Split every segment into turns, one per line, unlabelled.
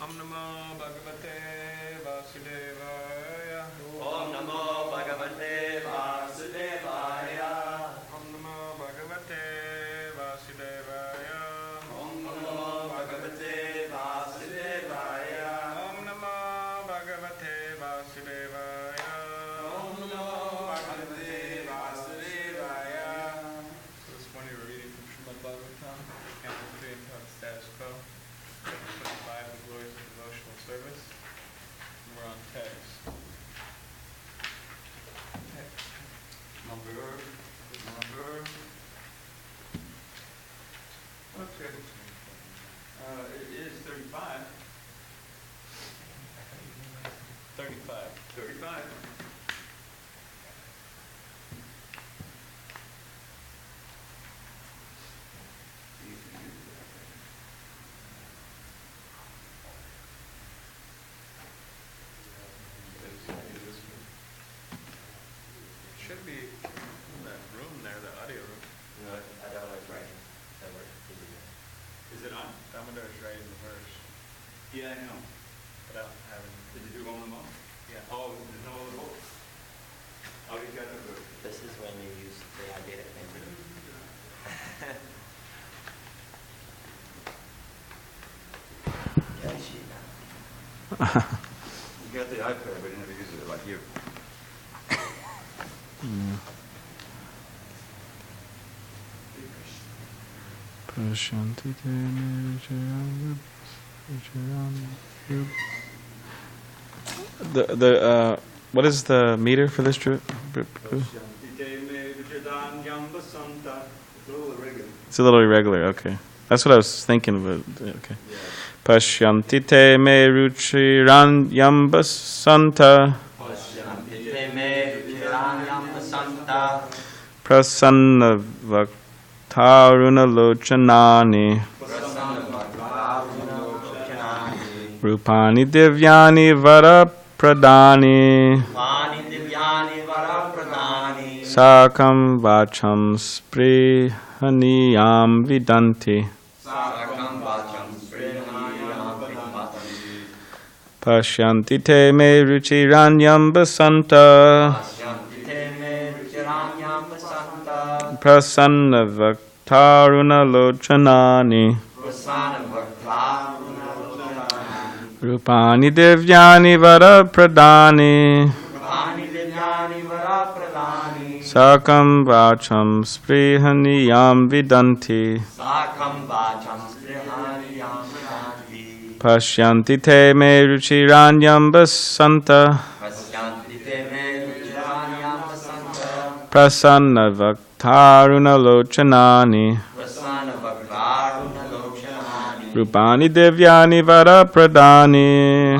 Om Namo Bhagavate Vasudevaya.
Om Namo Bhagavate Vasudevaya.
Om Namo Bhagavate Vasudevaya.
Om Namo Bhagavate Vasudevaya.
Om Namo Bhagavate Vasudevaya.
Om Namo Bhagavate Vasudevaya.
So this morning we're reading from Srimad Bhagavatam, Canto 3 entitled Status Quo. 25, the glories of devotional service. And we're on text.
Number. Okay. It is 35.
35.
35.
Should be in that room there, the audio room.
No, I don't know it's right. Is it on?
Damodar is writing the verse,
Yeah, I know.
but I don't have it.
Did you do one of them?
Yeah.
Oh, there's no other book. Oh, you got the book.
This is when you use the idea of thinking.
You got the iPad, but you never use it like you.
What is the meter for this trip? It's a little irregular. Okay, that's what I was thinking. But okay. Pashyanti te me ruchiran yambasanta prasanna vaktaruna lochanani rupani divyani vara pradani sakam vacham sprihaniyam vidanti Pashyanti te me ruchiran basanta prasanna vaktaruna lochanani rupani divyani vara pradani sakam vacham sprihaniyam vidanti Pashyanti te me ruchiran basanta prasanna vaktaruna lochanani rupani divyani vara pradani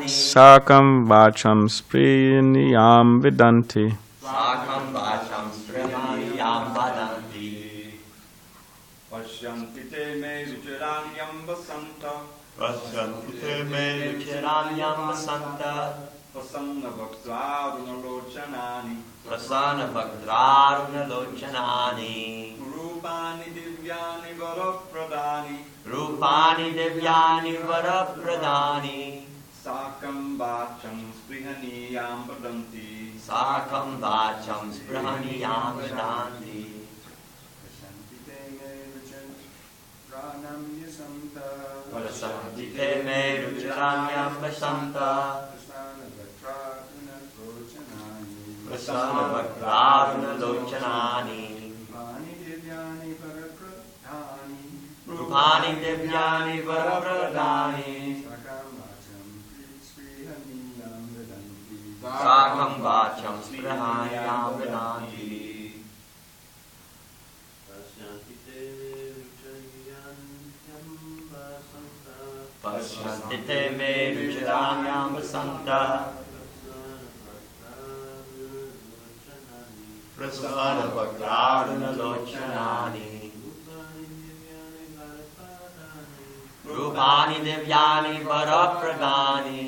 sakam vacham sprihaniyam vidanti
Pasyanti te me ruchiranyam vasanta.
Pasyanti te me ruchiranyam vasanta.
Prasanna bhaktarunalochanani.
Prasanna bhaktarunalochanani.
Rupani divyani varapradani.
Rupani divyani varapradani.
Sakam vacham sprihaniyam vadanti.
Sakam vacham sprihaniyam vadanti. Prasanti te me ruchiranyam vasanta. Prasanna bhaktarunalochanani. Rupani divyani varapradani. Sakam vacham sprihaniyam vadanti. Pasyanti te me ruchiranyam vasanta. Prasanna bhaktarunalochanani. Rupani divyani varapradani.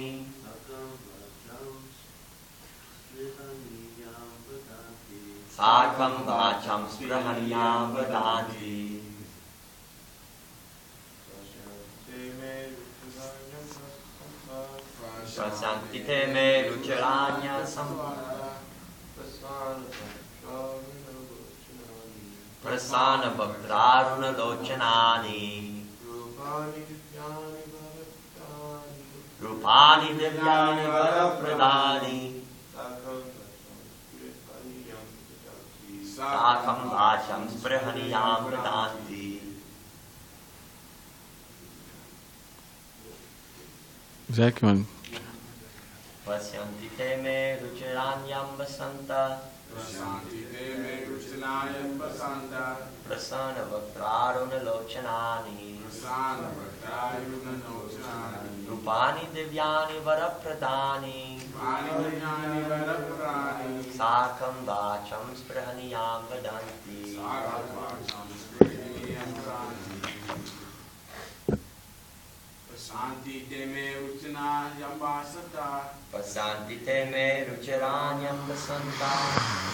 Sakam vacham sprihaniyam vadanti. Prasanti te me ruchiranyam vasanta. Prasanna bhaktarunalochanani. Rupani divyani varapradani. Sakam vacham sprihaniyam vadanti.
Exactly.
Pasyanti te me ruchiranyam vasanta.
Pasyanti te me ruchiranyam vasanta.
Prasanna bhaktarunalochanani.
Prasanna bhaktarunalochanani.
Rupani divyani varapradani.
Rupani divyani varapradani.
Sakam vacham sprihaniyam vadanti.
Sakam vacham sprihaniyam vadanti. Pasyanti te me ruchiranyam vasanta.
Pasyanti te me ruchiranyam vasanta.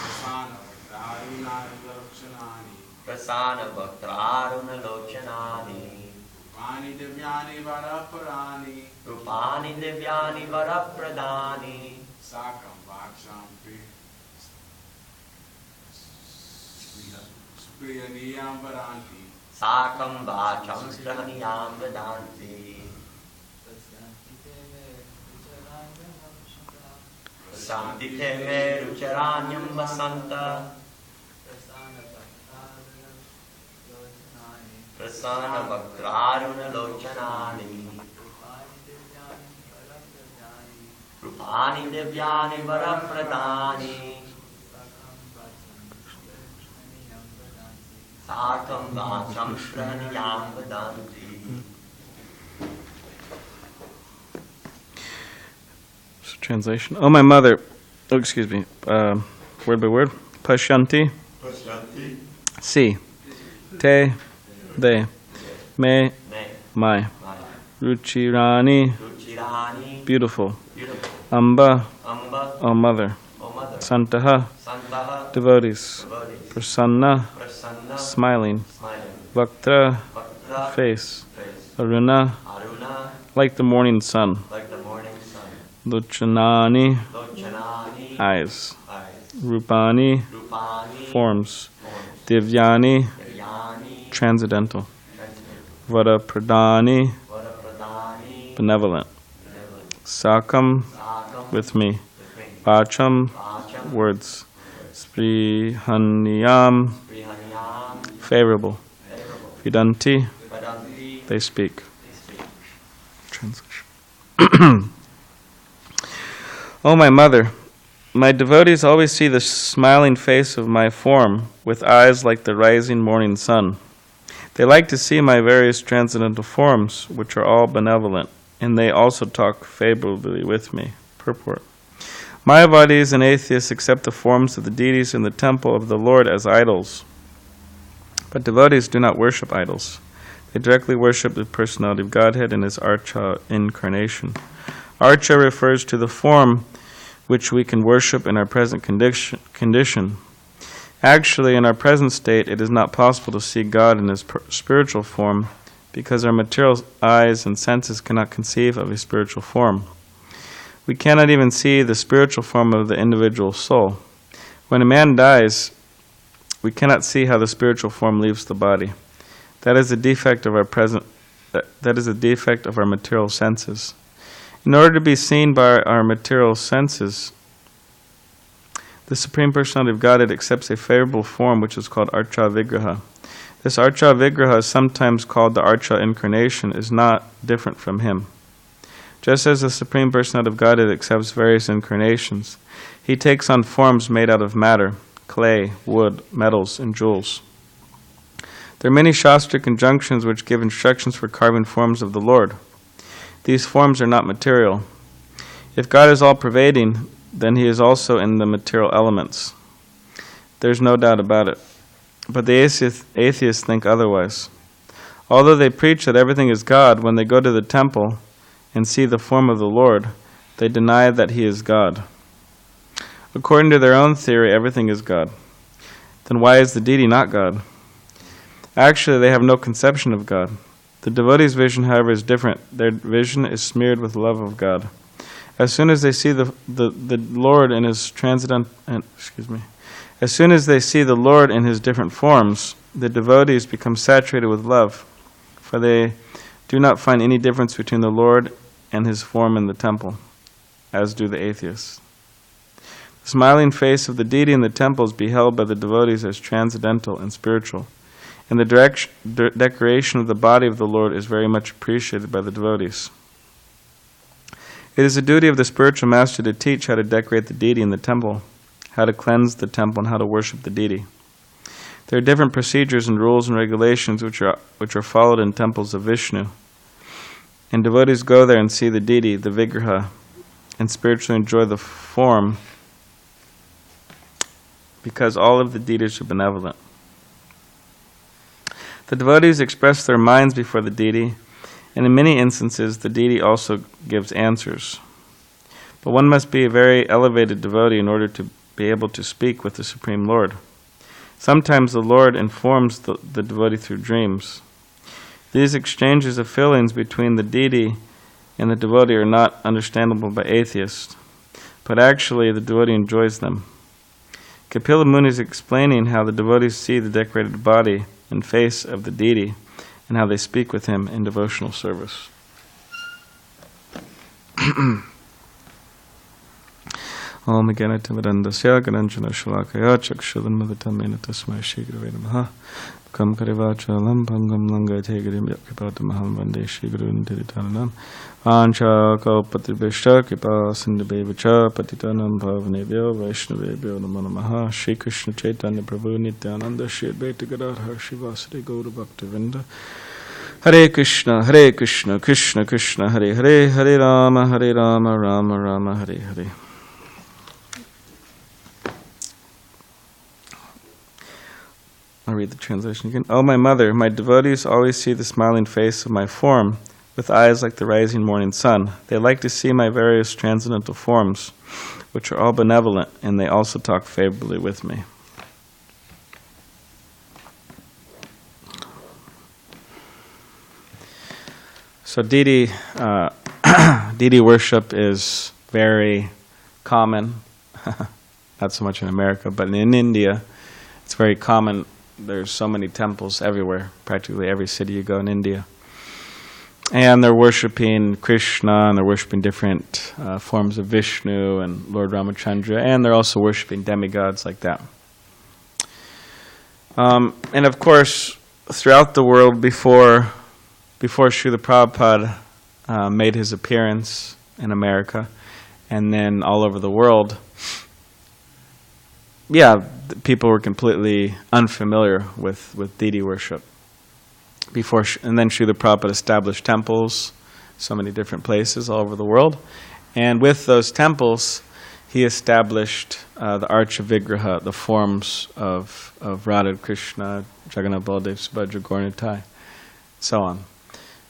Prasanna bhaktarunalochanani.
Prasanna bhaktarunalochanani.
Rupani divyani varapradani.
Rupani divyani varapradani.
Sakam vacham sprihaniyam vadanti.
Sakam vacham sprihaniyam vadanti. Prasanti te me ruchiranyam vasanta. Prasanna bhaktarunalochanani. Rupani divyani varapradani. Sakam vacham sprihaniyam vadanti.
Translation. Oh, my mother. Oh, excuse me. Word by word. Pasyanti.
Pasyanti.
Si. Te. De. Me. My. Ruchirani.
Ruchirani.
Beautiful.
Beautiful.
Amba.
Amba.
Oh, mother.
O mother.
Santaha.
Santaha.
Devotees.
Devotees.
Prasanna.
Prasanna.
Smiling.
Smiling.
Vaktra.
Bhakta.
Face.
Face.
Aruna.
Aruna.
Like the morning sun.
Like the morning sun.
Luchanani.
Lochanani.
Eyes.
Eyes.
Rupani.
Rupani.
Forms.
Forms.
Divyani.
Divyani.
Transcendental.
Transcendental.
Vadapradani.
Vadapradani.
Benevolent.
Benevolent.
Sakam.
Sakam.
With me.
With me.
Vacham.
Vacham.
Words. Sprihaniyam.
Sprihaniyam.
Favorable.
Favorable.
Vidanti.
Vadanti.
They speak.
They speak.
Translation. O my mother, my devotees always see the smiling face of my form with eyes like the rising morning sun. They like to see my various transcendental forms, which are all benevolent, and they also talk favorably with me. Purport. Mayavadis and atheists accept the forms of the deities in the temple of the Lord as idols, but devotees do not worship idols. They directly worship the personality of Godhead in his Archa incarnation. Archa refers to the form which we can worship in our present condition. Actually, in our present state, it is not possible to see God in his spiritual form because our material eyes and senses cannot conceive of a spiritual form. We cannot even see the spiritual form of the individual soul. When a man dies, we cannot see how the spiritual form leaves the body. That is a defect of our material senses. In order to be seen by our material senses, the Supreme Personality of Godhead accepts a favorable form which is called Archa Vigraha. This Archa Vigraha, sometimes called the Archa Incarnation, is not different from him. Just as the Supreme Personality of Godhead accepts various incarnations, he takes on forms made out of matter, clay, wood, metals, and jewels. There are many Shastra conjunctions which give instructions for carving forms of the Lord. These forms are not material. If God is all-pervading, then he is also in the material elements. There's no doubt about it. But the atheists think otherwise. Although they preach that everything is God, when they go to the temple and see the form of the Lord, they deny that he is God. According to their own theory, everything is God. Then why is the deity not God? Actually, they have no conception of God. The devotee's vision, however, is different. Their vision is smeared with love of God. As soon as they see the Lord in his As soon as they see the Lord in his different forms, the devotees become saturated with love, for they do not find any difference between the Lord and his form in the temple, as do the atheists. The smiling face of the deity in the temple is beheld by the devotees as transcendental and spiritual, and the decoration of the body of the Lord is very much appreciated by the devotees. It is the duty of the spiritual master to teach how to decorate the deity in the temple, how to cleanse the temple, and how to worship the deity. There are different procedures and rules and regulations which are followed in temples of Vishnu. And devotees go there and see the deity, the Vigraha, and spiritually enjoy the form because all of the deities are benevolent. The devotees express their minds before the deity, and in many instances the deity also gives answers. But one must be a very elevated devotee in order to be able to speak with the Supreme Lord. Sometimes the Lord informs the devotee through dreams. These exchanges of feelings between the deity and the devotee are not understandable by atheists, but actually the devotee enjoys them. Kapila Muni is explaining how the devotees see the decorated body and face of the deity and how they speak with him in devotional service. Om Ganatimadandasya Gananjana Shalakaya Chakshulanmadatamena Tasmai Shigurave Namaha Kam Karivachalam Pangam Langa Tegarim Yakipatamaham Vande Shigurun Tiritanam Ancha Kaupatribhishta Kipa Sindhabevacha Patitanam Bhavanebhyo Vaishnavebhyo Namo Namaha Shri Krishna Chaitanya Prabhu Nityananda Shri Advaita Gadadhar Shivasari Gaura Bhaktivinda Hare Krishna, Krishna Krishna, Hare Hare, Hare Rama, Rama Rama, Hare Hare. I'll read the translation again. O my mother, my devotees always see the smiling face of my form with eyes like the rising morning sun. They like to see my various transcendental forms, which are all benevolent, and they also talk favorably with me. So deity worship is very common, not so much in America, but in India, it's very common. There's so many temples everywhere, practically every city you go in India. And they're worshiping Krishna, and they're worshiping different forms of Vishnu and Lord Ramachandra, and they're also worshiping demigods like that. And of course, throughout the world before Srila Prabhupada made his appearance in America, and then all over the world, people were completely unfamiliar with deity worship. And then Srila Prabhupada established temples, so many different places all over the world. And with those temples, he established the Archa Vigraha, the forms of Radha, Krishna, Jagannath, Baladev, Subhadra, Gaura, Nitai. so on.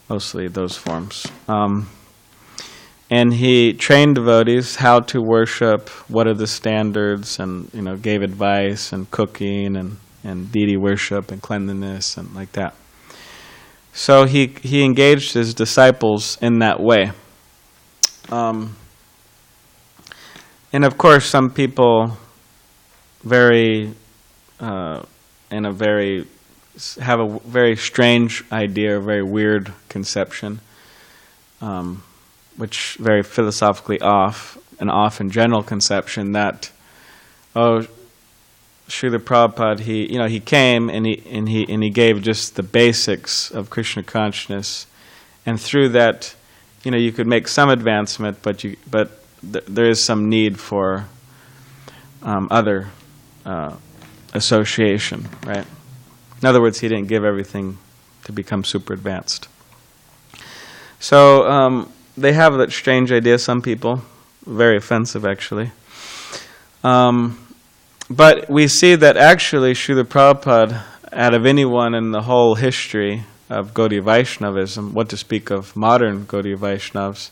Mostly those forms. And he trained devotees how to worship, what are the standards, and gave advice and cooking and deity worship and cleanliness and like that. So he engaged his disciples in that way. And of course, some people have a very strange idea, a very weird conception, which very philosophically off in general conception that, Srila Prabhupada, he came and he gave just the basics of Krishna consciousness, and through that, you could make some advancement, but there is some need for other association, right? In other words, he didn't give everything to become super advanced. So they have that strange idea, some people, very offensive actually. But we see that actually Srila Prabhupada, out of anyone in the whole history of Gaudiya Vaishnavism, what to speak of modern Gaudiya Vaishnavas,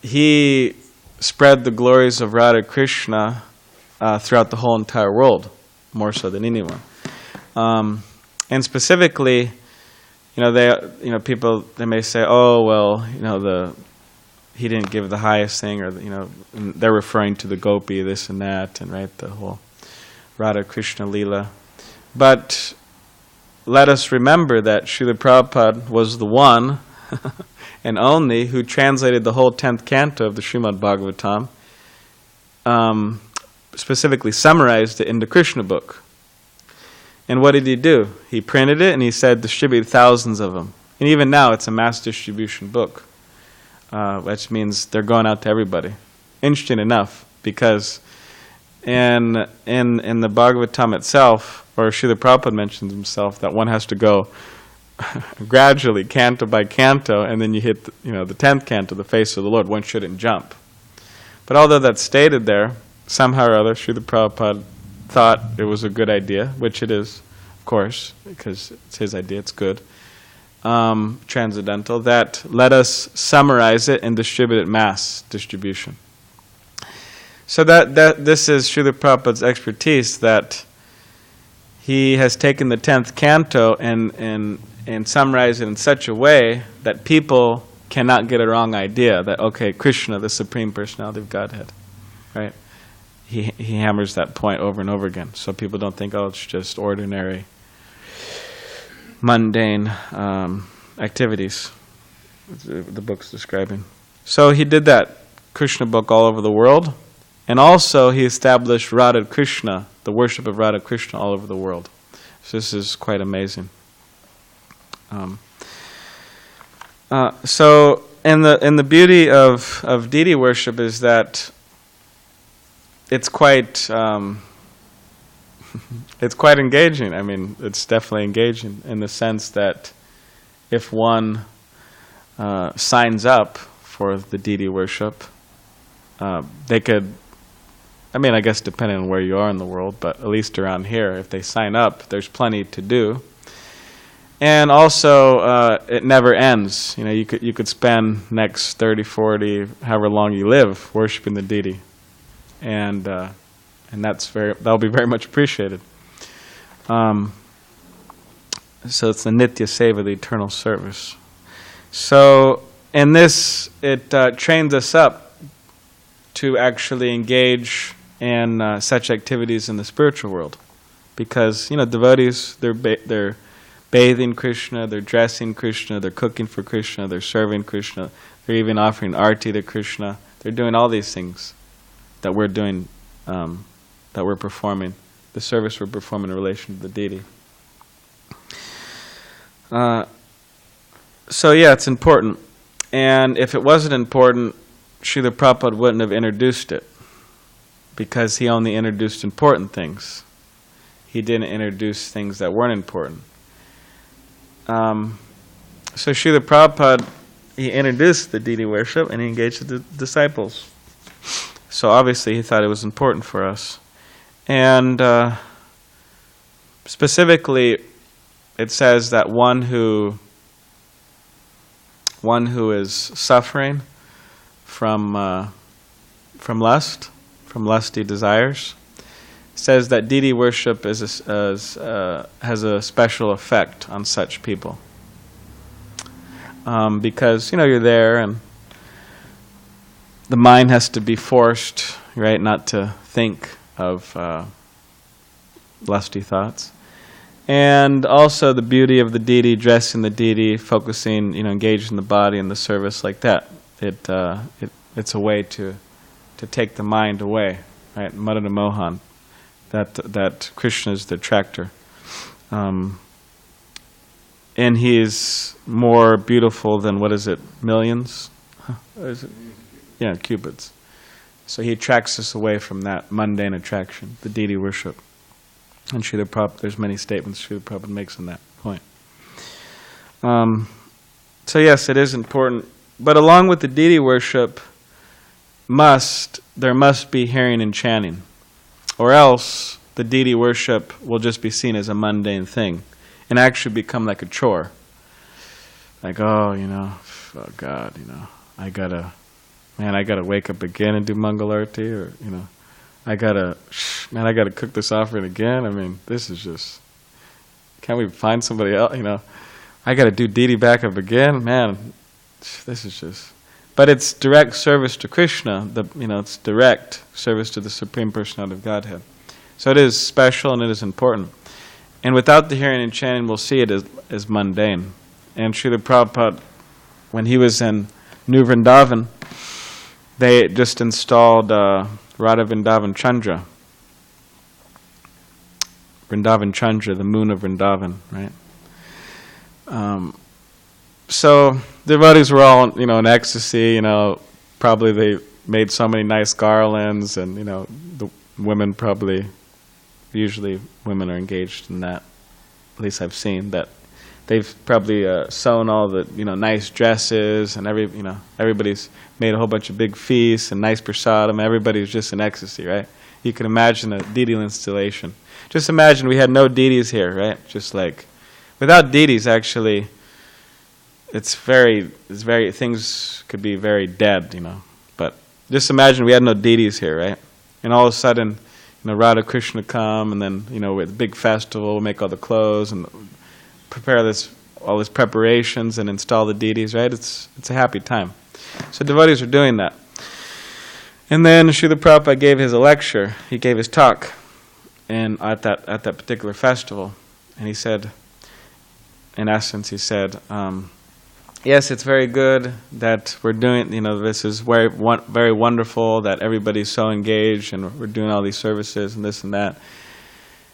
he spread the glories of Radha Krishna throughout the whole entire world, more so than anyone. And specifically, people, they may say, oh, well, he didn't give the highest thing, or, they're referring to the gopi, this and that, and right, the whole Radha Krishna Leela. But let us remember that Srila Prabhupada was the one and only who translated the whole 10th canto of the Srimad Bhagavatam, specifically summarized it in the Krishna book. And what did he do? He printed it and he said, distribute thousands of them. And even now, it's a mass distribution book, which means they're going out to everybody. Interesting enough, because in the Bhagavatam itself, or Srila Prabhupada mentions himself, that one has to go gradually, canto by canto, and then you hit the 10th canto, the face of the Lord. One shouldn't jump. But although that's stated there, somehow or other, Srila Prabhupada thought it was a good idea, which it is, of course, because it's his idea, it's good, transcendental, that let us summarize it and distribute it mass distribution. So that this is Srila Prabhupada's expertise, that he has taken the 10th canto and summarized it in such a way that people cannot get a wrong idea that, okay, Krishna, the Supreme Personality of Godhead, right? He hammers that point over and over again, so people don't think, oh, it's just ordinary, mundane activities the book's describing. So he did that Krishna book all over the world, and also he established Radha Krishna, the worship of Radha Krishna, all over the world. So this is quite amazing. So, and the beauty of deity worship is that it's quite engaging. I mean, it's definitely engaging in the sense that if one signs up for the deity worship, they could, I guess depending on where you are in the world, but at least around here, if they sign up, there's plenty to do. And also, it never ends. You could spend next 30, 40, however long you live, worshiping the deity. And that'll be very much appreciated. So it's the Nitya Seva, the eternal service. So in this, it trains us up to actually engage in such activities in the spiritual world, because devotees, they're bathing Krishna, they're dressing Krishna, they're cooking for Krishna, they're serving Krishna, they're even offering arti to Krishna. They're doing all these things that we're doing, that we're performing, the service we're performing in relation to the deity. So yeah, it's important. And if it wasn't important, Srila Prabhupada wouldn't have introduced it, because he only introduced important things. He didn't introduce things that weren't important. So Srila Prabhupada, he introduced the deity worship and he engaged the disciples. So obviously he thought it was important for us. And specifically, it says that one who is suffering from lust, from lusty desires, says that deity worship has a special effect on such people. Because, you're there and the mind has to be forced, right, not to think of lusty thoughts. And also the beauty of the deity, dressing the deity, focusing, engaged in the body and the service like that. It's a way to take the mind away, right? Madana Mohan, that Krishna is the attractor. And he is more beautiful than, millions? Is it? Yeah, cupids. So he attracts us away from that mundane attraction, the deity worship. And Srila Prabhupada, there's many statements Srila Prabhupada makes on that point. So yes, it is important. But along with the deity worship, there must be hearing and chanting. Or else the deity worship will just be seen as a mundane thing and actually become like a chore. Like, oh God, I gotta wake up again and do Mangalarti, or, I gotta cook this offering again. I mean, this is just, can't we find somebody else, I gotta do deity backup again, man, this is just, but it's direct service to Krishna, it's direct service to the Supreme Personality of Godhead. So it is special and it is important. And without the hearing and chanting, we'll see it as mundane. And Srila Prabhupada, when he was in New Vrindavan, they just installed Radha Vrindavan Chandra. Vrindavan Chandra, the moon of Vrindavan, right? So the devotees were all, in ecstasy, probably they made so many nice garlands, and, the women probably, usually women are engaged in that, at least I've seen, that they've probably sewn all the, nice dresses, and everybody's made a whole bunch of big feasts and nice prasadam. Everybody's just in ecstasy, right? You can imagine a deity installation. Just imagine we had no deities here, right? Just like, without deities, actually, things could be very dead, But just imagine we had no deities here, right? And all of a sudden, Radha Krishna come, and then, with a big festival, we'll make all the clothes and prepare all these preparations and install the deities, right? It's a happy time. So devotees are doing that. And then Srila Prabhupada gave his lecture. He gave his talk at that particular festival. And he said, in essence, yes, it's very good that we're doing, this is very wonderful that everybody's so engaged and we're doing all these services and this and that.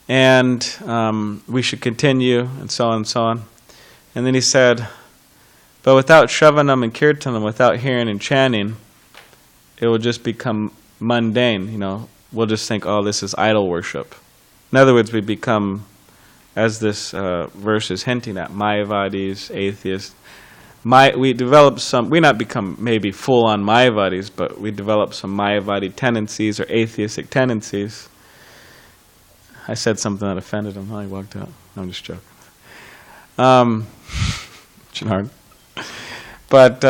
And we should continue, and so on and so on. And then he said, but without Shravanam and Kirtanam, without hearing and chanting, it will just become mundane, We'll just think, oh, this is idol worship. In other words, we become, as this verse is hinting at, Mayavadis, atheists. We develop we not become maybe full-on Mayavadis, but we develop some Mayavadi tendencies or atheistic tendencies. I said something that offended him. I walked out. I'm just joking. Chinard. But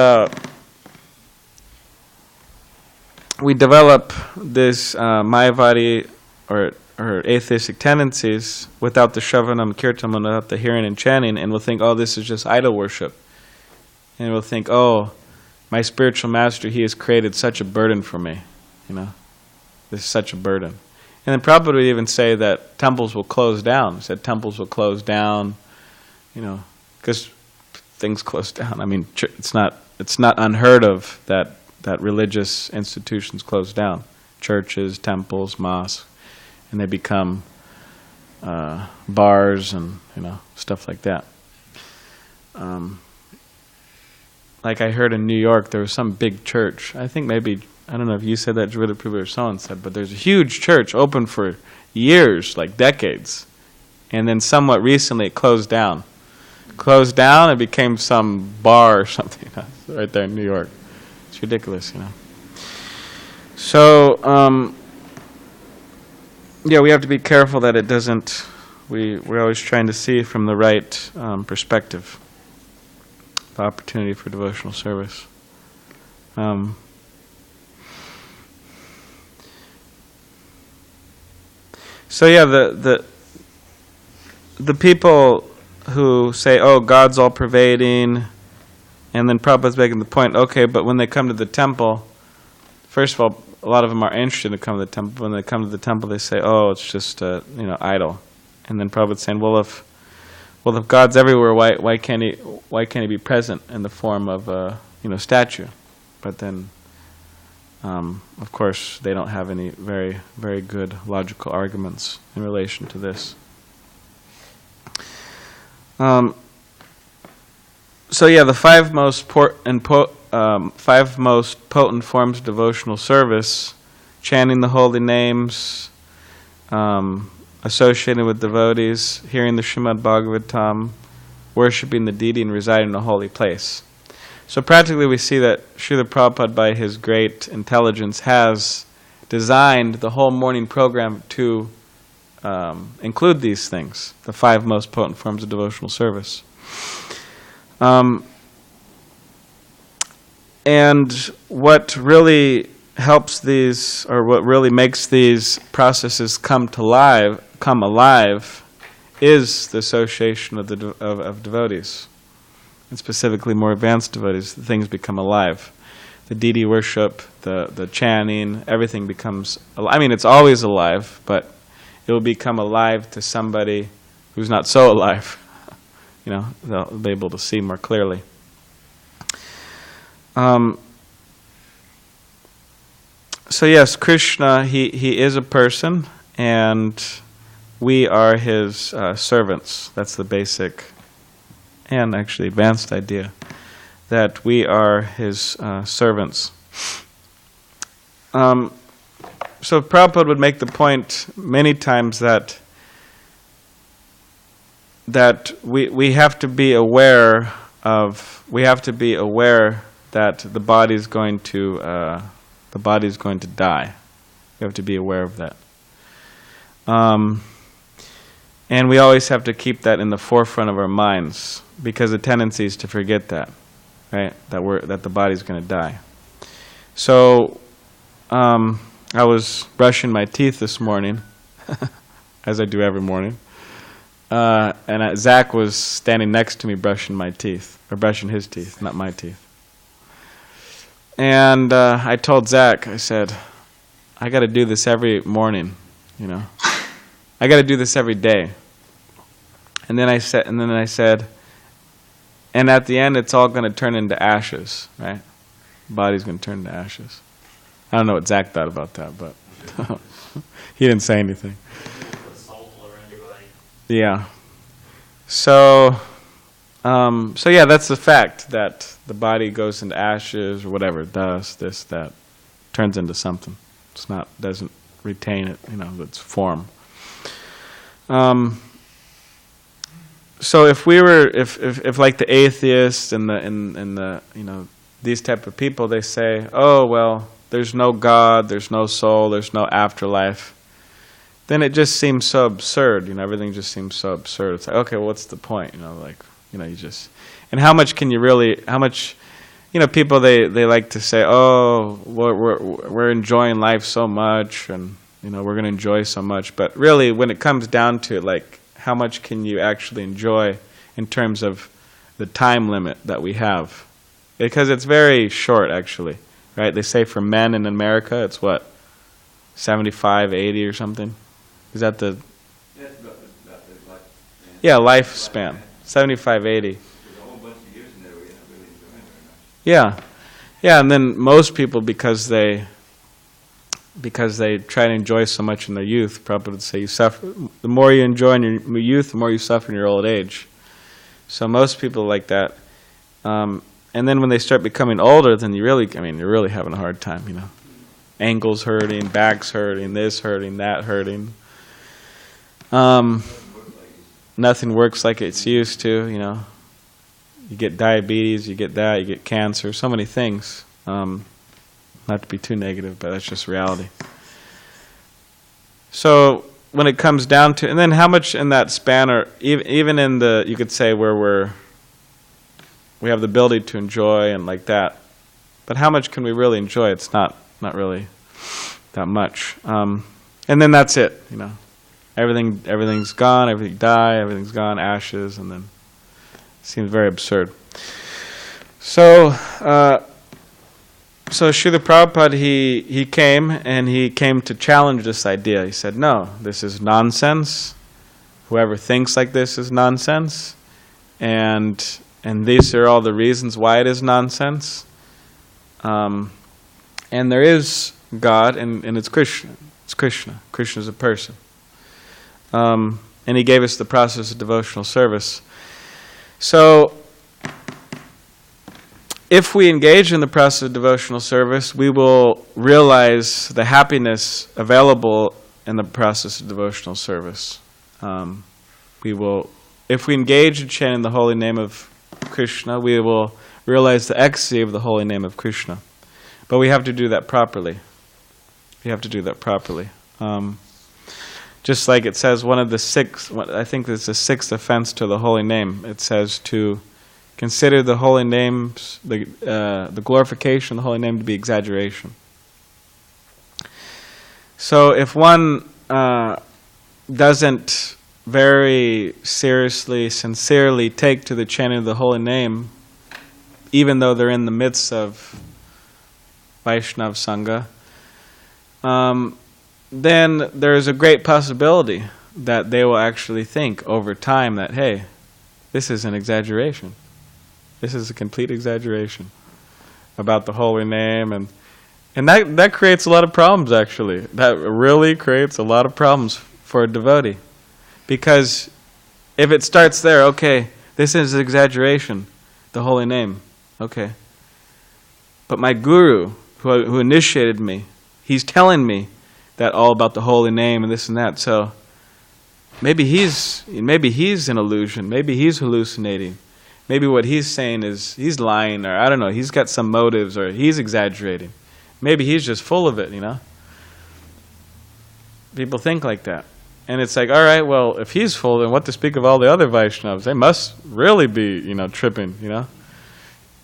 we develop this Mayavadi or atheistic tendencies without the Shravanam, Kirtanam, without the hearing and chanting, and we'll think, oh, this is just idol worship. And we'll think, oh, my spiritual master, he has created such a burden for me. This is such a burden. And then Prabhupada would even say that temples will close down. He said temples will close down, because things close down. I mean, it's not unheard of that religious institutions close down. Churches, temples, mosques, and they become bars and, stuff like that. Like I heard in New York, there was some big church. I think maybe, I don't know if you said that, Javita Prabhu, or someone said, but there's a huge church open for years, like decades. And then somewhat recently it closed down. It became some bar or something right there in New York. It's ridiculous, So, we have to be careful that it doesn't we're always trying to see from the right perspective the opportunity for devotional service. So yeah, the people who say, "Oh, God's all pervading," and then Prabhupada's making the point, okay, but when they come to the temple, first of all, a lot of them are interested to come to the temple. When they come to the temple, they say, "Oh, it's just idol," and then Prabhupada's saying, "Well, if God's everywhere, why can't he be present in the form of a statue?" But then, of course, they don't have any very, very good logical arguments in relation to this. So yeah, the five most potent forms of devotional service: chanting the holy names, associating with devotees, hearing the srimadbhagavatam, worshipping the deity, and residing in a holy place. So practically we see that Srila Prabhupada, by his great intelligence, has designed the whole morning program to include these things, the five most potent forms of devotional service. And what really helps these, or what really makes these processes come alive, is the association of devotees, and specifically more advanced devotees. Things become alive. The deity worship, the chanting, everything becomes alive. I mean, it's always alive, but it will become alive to somebody who's not so alive. They'll be able to see more clearly. So yes, Krishna, he is a person, and we are his servants. That's the basic and actually advanced idea, that we are his servants. So Prabhupada would make the point many times that we have to be aware that the body's going to die. We have to be aware of that. And we always have to keep that in the forefront of our minds, because the tendency is to forget that, right? That the body's going to die. So I was brushing my teeth this morning, as I do every morning, and Zach was standing next to me brushing his teeth, not my teeth. And I told Zach, I said, I got to do this every morning, I got to do this every day. And then I said, and at the end, it's all going to turn into ashes, right? The body's going to turn into ashes. I don't know what Zach thought about that, but he didn't say anything. Yeah. So yeah, that's the fact, that the body goes into ashes or whatever it does, that turns into something. Doesn't retain it, its form. So if like the atheists and the these type of people, they say, oh well, there's no God, there's no soul, there's no afterlife, then it just seems so absurd. Everything just seems so absurd. It's like, okay, well, what's the point? You just, and how much people they like to say, oh, we're enjoying life so much, and we're going to enjoy so much, but really when it comes down to it, like, how much can you actually enjoy in terms of the time limit that we have? Because it's very short, actually, right? They say for men in America, it's what, 75, 80 or something? Is that the...
That's about the life.
Yeah, lifespan. 75, 80.
There's a whole bunch of years in there where you're not really enjoying very much.
Yeah, and then most people, because they try to enjoy so much in their youth, Prabhupada would say, you suffer. The more you enjoy in your youth, the more you suffer in your old age. So most people like that. And then when they start becoming older, then you're really having a hard time, Ankles hurting, backs hurting, this hurting, that hurting. Nothing works like it's used to, You get diabetes, you get that, you get cancer, so many things. Not to be too negative, but that's just reality. So when it comes down to, and then how much in that span, or even in the, you could say where we have the ability to enjoy and like that, but how much can we really enjoy? It's not really that much. And then that's it, you know. Everything's gone, everything die, everything's gone, ashes, and then it seems very absurd. So Srila Prabhupada, he came, and he came to challenge this idea. He said, no, this is nonsense. Whoever thinks like this is nonsense. And these are all the reasons why it is nonsense. And there is God, and it's Krishna. It's Krishna. Krishna is a person. And he gave us the process of devotional service. So, if we engage in the process of devotional service, we will realize the happiness available in the process of devotional service. If we engage in chanting the holy name of Krishna, we will realize the ecstasy of the holy name of Krishna. But we have to do that properly. We have to do that properly. Just like it says, one of the six, I think it's the sixth offense to the holy name. It says to consider the holy names, the glorification of the holy name to be exaggeration. So if one doesn't very seriously, sincerely take to the chanting of the holy name, even though they're in the midst of Vaishnava Sangha, then there's a great possibility that they will actually think over time that, hey, this is an exaggeration. This is a complete exaggeration about the holy name, and that creates a lot of problems, actually. That really creates a lot of problems for a devotee. Because if it starts there, okay, this is an exaggeration, the holy name, okay. But my guru, who initiated me, he's telling me that all about the holy name and this and that, so maybe he's an illusion, maybe he's hallucinating. Maybe what he's saying is he's lying, or I don't know, he's got some motives, or he's exaggerating. Maybe he's just full of it, you know. People think like that. And it's like, all right, well, if he's full, then what to speak of all the other Vaishnavas? They must really be, tripping,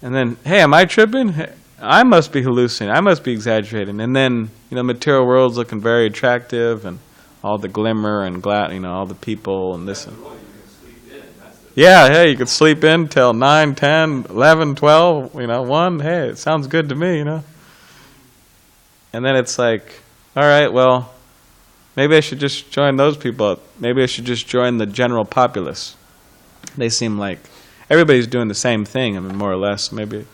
And then, hey, am I tripping? Hey, I must be hallucinating. I must be exaggerating. And then, material world's looking very attractive, and all the glimmer and all the people and this and yeah, hey, you could sleep in till 9, 10, 11, 12, 1. Hey, it sounds good to me, And then it's like, all right, well, maybe I should just join those people. Maybe I should just join the general populace. They seem like everybody's doing the same thing, more or less. Maybe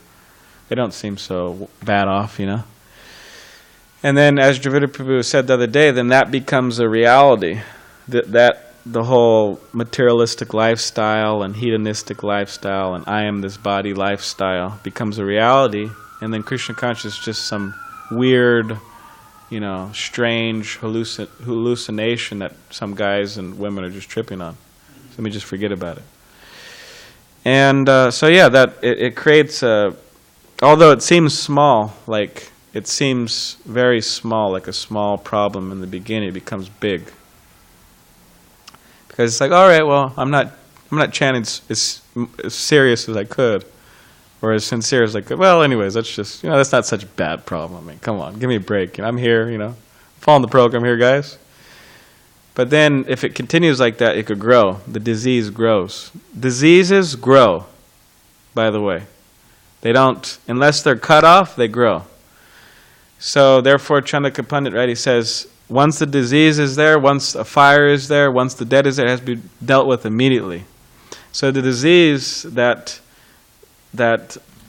they don't seem so bad off, And then, as Dravida Prabhu said the other day, then that becomes a reality. That the whole materialistic lifestyle and hedonistic lifestyle and I am this body lifestyle becomes a reality, and then Krishna consciousness is just some weird, strange hallucination that some guys and women are just tripping on. So let me just forget about it. And that it creates although it seems small, it seems very small, like a small problem in the beginning, it becomes big. Because it's like, all right, well, I'm not chanting as serious as I could, or as sincere as I could. Well, anyways, that's just, that's not such a bad problem. Come on, give me a break. I'm here, following the program here, guys. But then, if it continues like that, it could grow. The disease grows. Diseases grow, by the way. They don't, unless they're cut off, they grow. So, therefore, Chandaka Pandit, right, he says, once the disease is there, once a fire is there, once the dead is there, it has to be dealt with immediately. So the disease that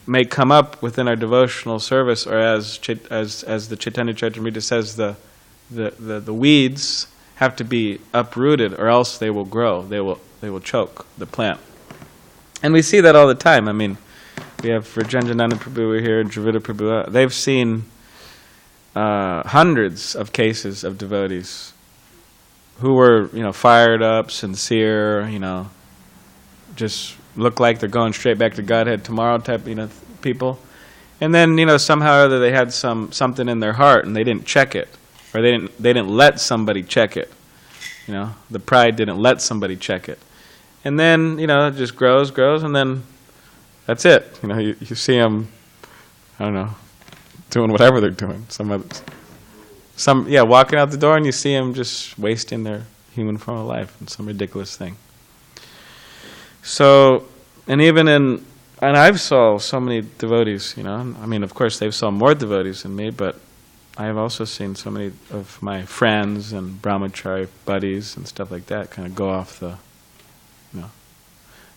may come up within our devotional service, or as the Chaitanya Charitamrita says, the weeds have to be uprooted, or else they will grow. They will choke the plant. And we see that all the time. We have Rajendrananda Prabhu here and Dravida Prabhu. They've seen hundreds of cases of devotees who were, fired up, sincere, just look like they're going straight back to Godhead tomorrow type, people. And then, somehow or other they had something in their heart and they didn't check it, or they didn't let somebody check it. The pride didn't let somebody check it. And then, it just grows, and then that's it. You see them, I don't know, doing whatever they're doing. Walking out the door, and you see them just wasting their human form of life in some ridiculous thing. So, and I've saw so many devotees, of course they've saw more devotees than me, but I have also seen so many of my friends and brahmachari buddies and stuff like that kind of go off the,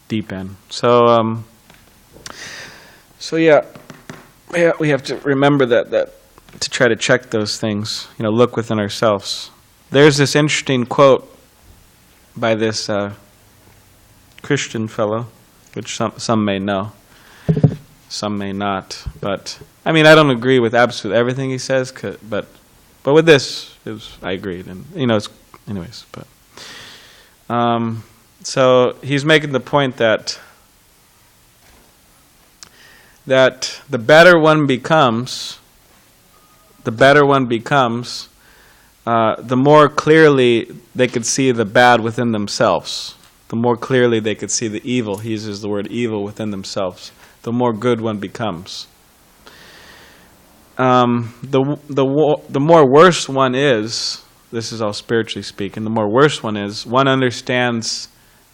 deep end. So, we have to remember that to try to check those things, look within ourselves. There's this interesting quote by this Christian fellow, which some may know, some may not. But I don't agree with absolutely everything he says, but with this, I agreed, and anyways. But so he's making the point that the better one becomes, the more clearly they could see the bad within themselves. The more clearly they could see the evil. He uses the word evil within themselves. The more good one becomes. The more worse one is, this is all spiritually speaking, the more worse one is, one understands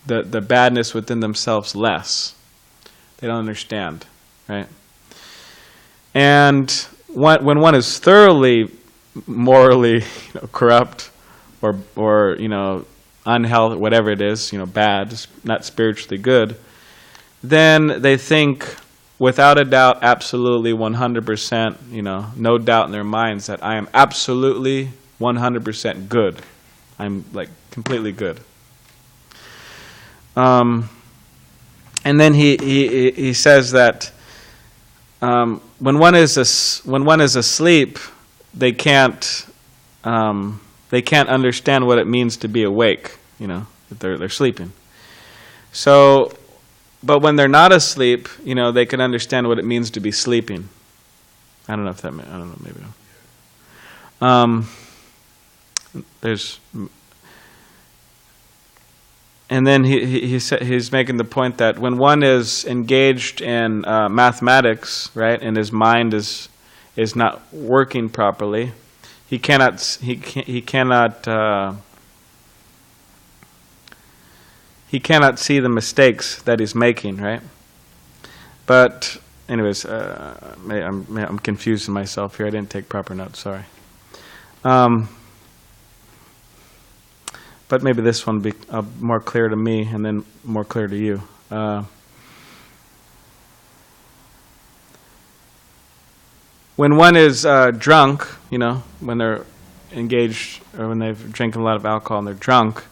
the badness within themselves less. They don't understand, right? And when one is thoroughly morally corrupt or unhealthy, whatever it is, bad, not spiritually good, then they think without a doubt, absolutely 100%, no doubt in their minds that I am absolutely 100% good. I'm completely good. And then he says that when one is asleep, they can't understand what it means to be awake. That they're sleeping. So, but when they're not asleep, they can understand what it means to be sleeping. I don't know if that. I don't know. Maybe. And then he's making the point that when one is engaged in mathematics, right, and his mind is not working properly, he cannot see the mistakes that he's making, right? But anyways, I'm confusing myself here. I didn't take proper notes. Sorry. But maybe this one will be more clear to me and then more clear to you. When one is drunk, when they're engaged or when they've drinking a lot of alcohol and they're drunk,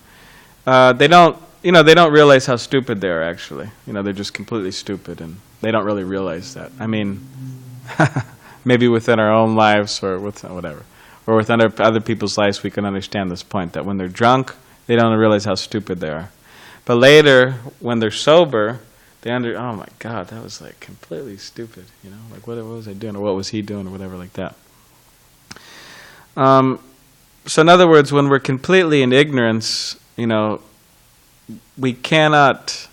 they don't realize how stupid they are actually. They're just completely stupid and they don't really realize that. Maybe within our own lives or with whatever. Or with other people's lives, we can understand this point, that when they're drunk, they don't realize how stupid they are. But later, when they're sober, oh my God, that was completely stupid, what was I doing, or what was he doing, or whatever like that. So in other words, when we're completely in ignorance, we cannot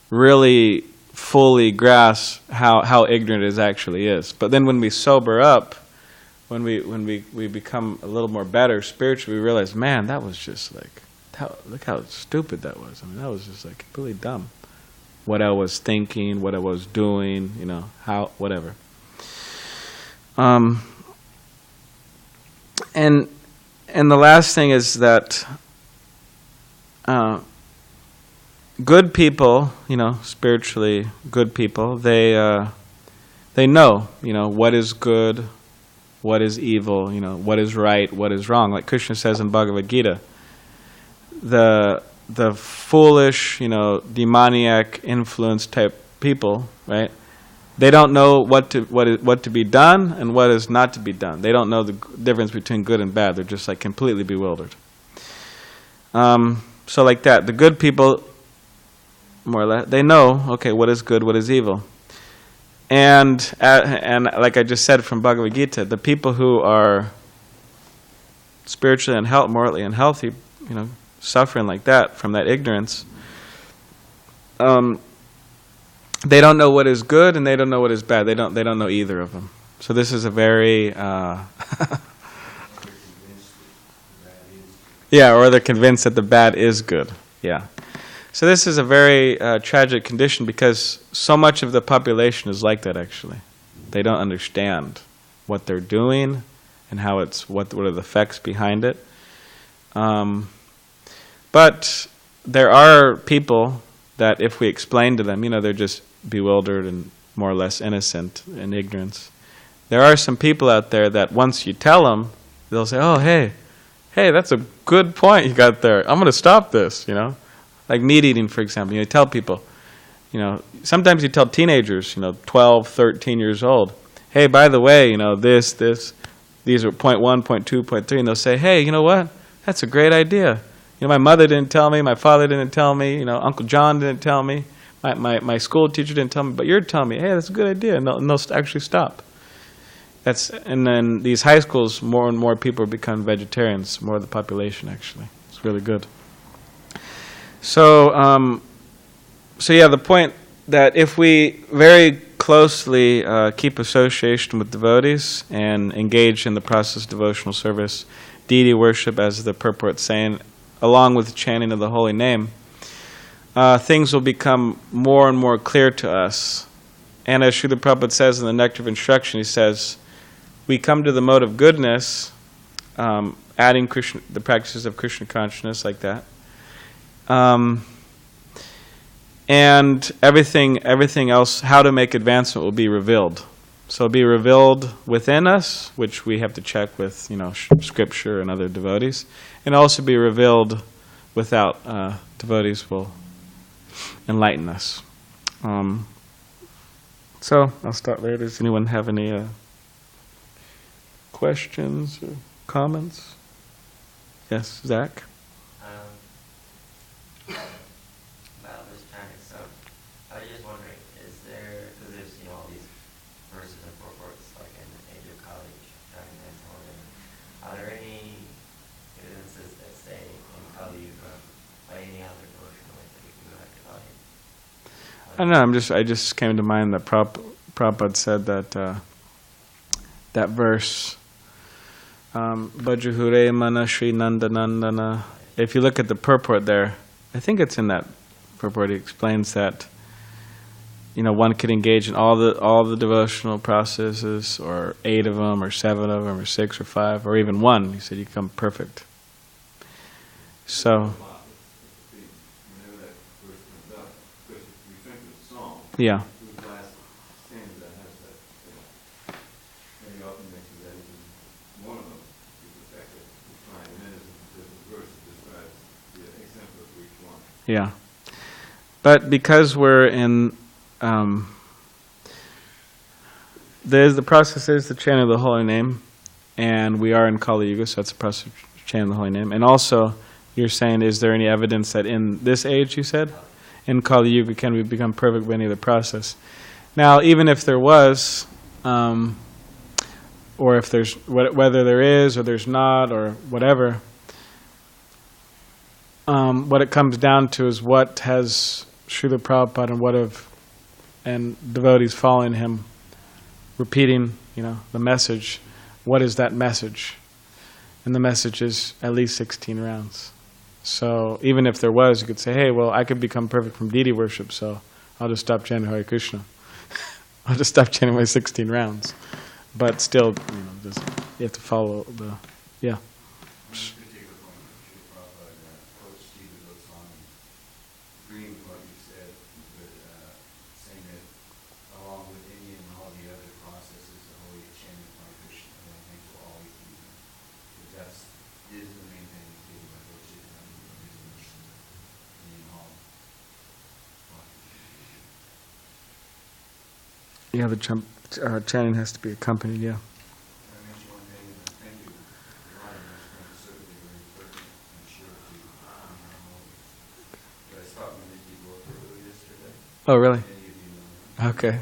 really fully grasp how ignorant it actually is. But then when we sober up, when we become a little more better spiritually, we realize, man, that was just look how stupid that was. That was just completely dumb. What I was thinking, what I was doing, how, whatever. And the last thing is that good people, spiritually good people, they know, what is good, what is evil, what is right, what is wrong. Like Krishna says in Bhagavad Gita, the foolish, demoniac influence type people, right? They don't know what to be done and what is not to be done. They don't know the difference between good and bad. They're just completely bewildered. So like that, the good people, more or less, they know, okay, what is good, what is evil. And like I just said from Bhagavad Gita, the people who are spiritually morally unhealthy, suffering like that from that ignorance, they don't know what is good and they don't know what is bad. They don't know either of them. So this is a very yeah, or they're convinced that the bad is good. Yeah. So this is a very tragic condition because so much of the population is like that actually. They don't understand what they're doing and how it's what are the effects behind it. But there are people that if we explain to them, they're just bewildered and more or less innocent in ignorance. There are some people out there that once you tell them, they'll say, oh, hey, that's a good point you got there. I'm going to stop this, Like meat eating, for example. You tell people, sometimes you tell teenagers, 12, 13 years old, hey, by the way, these are point 1, point 2, point 3, and they'll say, hey, you know what? That's a great idea. My mother didn't tell me, my father didn't tell me, Uncle John didn't tell me, my school teacher didn't tell me, but you're telling me, hey, that's a good idea, and they'll actually stop. And then these high schools, more and more people become vegetarians, more of the population actually. It's really good. So yeah, the point that if we very closely keep association with devotees and engage in the process of devotional service, deity worship, as the purport's saying, along with the chanting of the holy name, things will become more and more clear to us. And as Srila Prabhupada says in the Nectar of Instruction, he says, we come to the mode of goodness, adding the practices of Krishna consciousness like that, and everything else, how to make advancement will be revealed. So it'll be revealed within us, which we have to check with, scripture and other devotees, and also be revealed without. Devotees will enlighten us. So I'll start there. Does anyone have any questions or comments? Yes, Zach?
About this chanting, so I was just wondering, is there, because there's all these verses and purports like in the age of college chanting and so on, are there any evidences that say in Kali Yuga by any other devotional way that we can go back to Kali?
I don't know. I just came to mind that Prabhupada said that that verse, Bhajahure Mana Shri Nanda Nandana. If you look at the purport there, I think it's in that purport. He explains that one could engage in all the devotional processes, or 8 of them, or 7 of them, or 6 or 5, or even 1. He said you become perfect. So, yeah. Yeah. But because we're in, the process is the chanting of the holy name, and we are in Kali Yuga, so that's the process of chanting the holy name. And also, you're saying, is there any evidence that in this age, you said, in Kali Yuga, can we become perfect by any other process? Now, even if there was, or if there's, whether there is or there's not, or whatever, what it comes down to is what has Srila Prabhupada and devotees following him repeating, the message. What is that message? And the message is at least 16 rounds. So even if there was, you could say, hey, well, I could become perfect from deity worship, so I'll just stop chanting Hare Krishna. I'll just stop chanting my 16 rounds. But still, you have to follow the, yeah. Yeah, the chanting has to be accompanied, yeah. Oh, really? Okay.